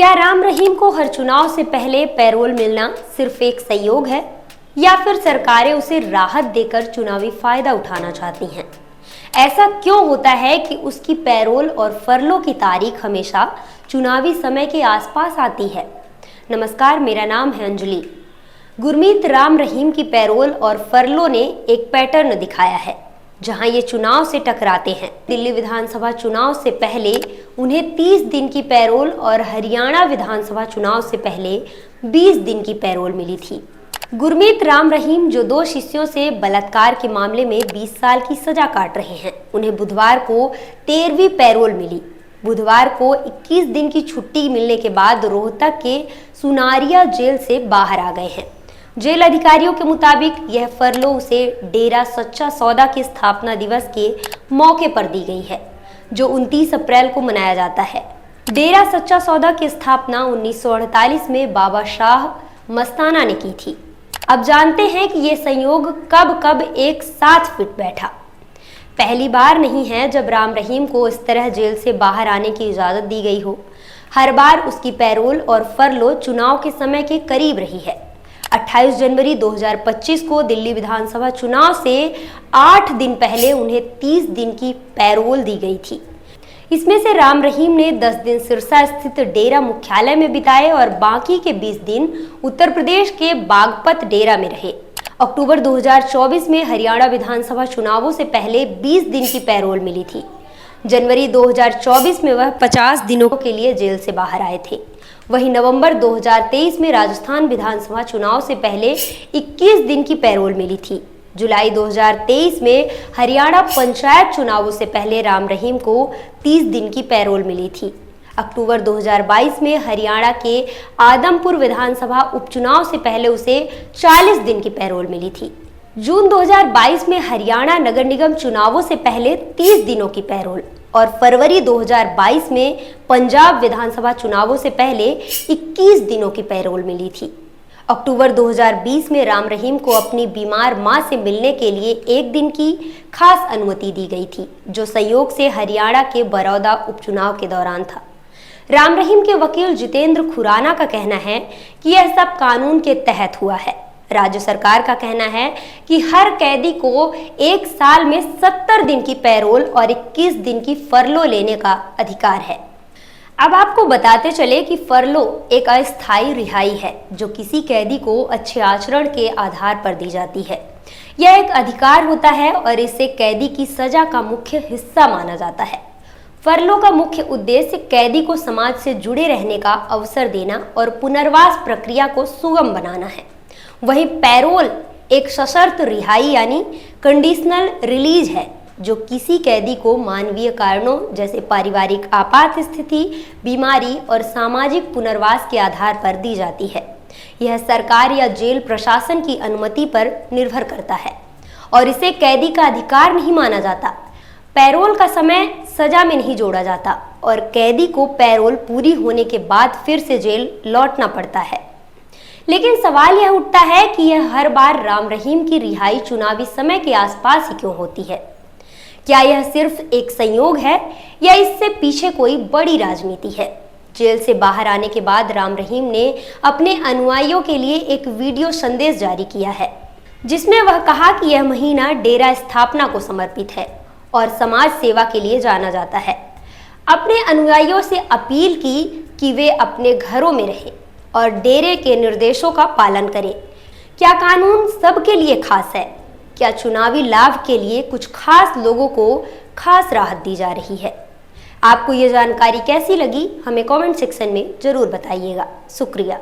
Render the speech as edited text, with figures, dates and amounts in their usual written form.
क्या राम रहीम को हर चुनाव से पहले पैरोल मिलना सिर्फ एक संयोग है या फिर सरकारें उसे राहत देकर चुनावी फायदा उठाना चाहती हैं? ऐसा क्यों होता है कि उसकी पैरोल और फरलो की तारीख हमेशा चुनावी समय के आसपास आती है? नमस्कार, मेरा नाम है अंजलि। गुरमीत राम रहीम की पैरोल और फरलो ने एक पैटर्न दिखाया है जहां ये चुनाव से टकराते हैं। दिल्ली विधानसभा चुनाव से पहले उन्हें 30 दिन की पैरोल और हरियाणा विधानसभा चुनाव से पहले 20 दिन की पैरोल मिली थी। गुरमीत राम रहीम जो 2 शिष्यों से बलात्कार के मामले में 20 साल की सजा काट रहे हैं, उन्हें बुधवार को 13वीं पैरोल मिली। बुधवार को 21 दिन की छुट्टी मिलने के बाद रोहतक के सुनारिया जेल से बाहर आ गए हैं। जेल अधिकारियों के मुताबिक यह फरलो उसे डेरा सच्चा सौदा के स्थापना दिवस के मौके पर दी गई है, जो 29 अप्रैल को मनाया जाता है। डेरा सच्चा सौदा की स्थापना 1948 में बाबा शाह मस्ताना ने की थी। अब जानते हैं कि ये संयोग कब कब एक साथ फिट बैठा। पहली बार नहीं है जब राम रहीम को इस तरह जेल से बाहर आने की इजाजत दी गई हो। हर बार उसकी पैरोल और फरलो चुनाव के समय के करीब रही है। 28 जनवरी 2025 को दिल्ली विधानसभा चुनाव से 8 दिन पहले उन्हें 30 दिन की पैरोल दी गई थी। इसमें से राम रहीम ने 10 दिन सिरसा स्थित डेरा मुख्यालय में बिताए और बाकी के 20 दिन उत्तर प्रदेश के बागपत डेरा में रहे। अक्टूबर 2024 में हरियाणा विधानसभा चुनावों से पहले 20 दिन की पैरोल मिली थी। जनवरी 2024 में वह 50 दिनों के लिए जेल से बाहर आए थे। वहीं नवंबर 2023 में राजस्थान विधानसभा चुनाव से पहले 21 दिन की पैरोल मिली थी। जुलाई 2023 में हरियाणा पंचायत चुनावों से पहले राम रहीम को 30 दिन की पैरोल मिली थी। अक्टूबर 2022 में हरियाणा के आदमपुर विधानसभा उपचुनाव से पहले उसे 40 दिन की पैरोल मिली थी। जून 2022 में हरियाणा नगर निगम चुनावों से पहले 30 दिनों की पैरोल और फरवरी 2022 में पंजाब विधानसभा चुनावों से पहले 21 दिनों की पैरोल मिली थी। अक्टूबर 2020 में राम रहीम को अपनी बीमार मां से मिलने के लिए 1 दिन की खास अनुमति दी गई थी, जो संयोग से हरियाणा के बड़ौदा उपचुनाव के दौरान था। राम रहीम के वकील जितेंद्र खुराना का कहना है कि यह सब कानून के तहत हुआ है। राज्य सरकार का कहना है कि हर कैदी को 1 साल में 70 दिन की पैरोल और 21 दिन की फरलो लेने का अधिकार है। अब आपको बताते चले कि फरलो एक अस्थायी रिहाई है जो किसी कैदी को अच्छे आचरण के आधार पर दी जाती है। यह एक अधिकार होता है और इसे कैदी की सजा का मुख्य हिस्सा माना जाता है। फरलो का मुख्य उद्देश्य कैदी को समाज से जुड़े रहने का अवसर देना और पुनर्वास प्रक्रिया को सुगम बनाना है। वहीं पैरोल एक सशर्त रिहाई यानी कंडीशनल रिलीज है, जो किसी कैदी को मानवीय कारणों जैसे पारिवारिक आपात स्थिति, बीमारी और सामाजिक पुनर्वास के आधार पर दी जाती है। यह सरकार या जेल प्रशासन की अनुमति पर निर्भर करता है और इसे कैदी का अधिकार नहीं माना जाता। पैरोल का समय सजा में नहीं जोड़ा जाता और कैदी को पैरोल पूरी होने के बाद फिर से जेल लौटना पड़ता है। लेकिन सवाल यह उठता है कि यह हर बार राम रहीम की रिहाई चुनावी समय के आसपास ही क्यों होती है? क्या यह सिर्फ एक संयोग है या इससे पीछे कोई बड़ी राजनीति है? जेल से बाहर आने के बाद राम रहीम ने अपने अनुयायियों के लिए एक वीडियो संदेश जारी किया है, जिसमें वह कहा कि यह महीना डेरा स्थापना को समर्पित है और समाज सेवा के लिए जाना जाता है। अपने अनुयायियों से अपील की कि वे अपने घरों में रहें और डेरे के निर्देशों का पालन करें। क्या कानून सबके लिए खास है? क्या चुनावी लाभ के लिए कुछ खास लोगों को खास राहत दी जा रही है? आपको ये जानकारी कैसी लगी? हमें कमेंट सेक्शन में जरूर बताइएगा। शुक्रिया।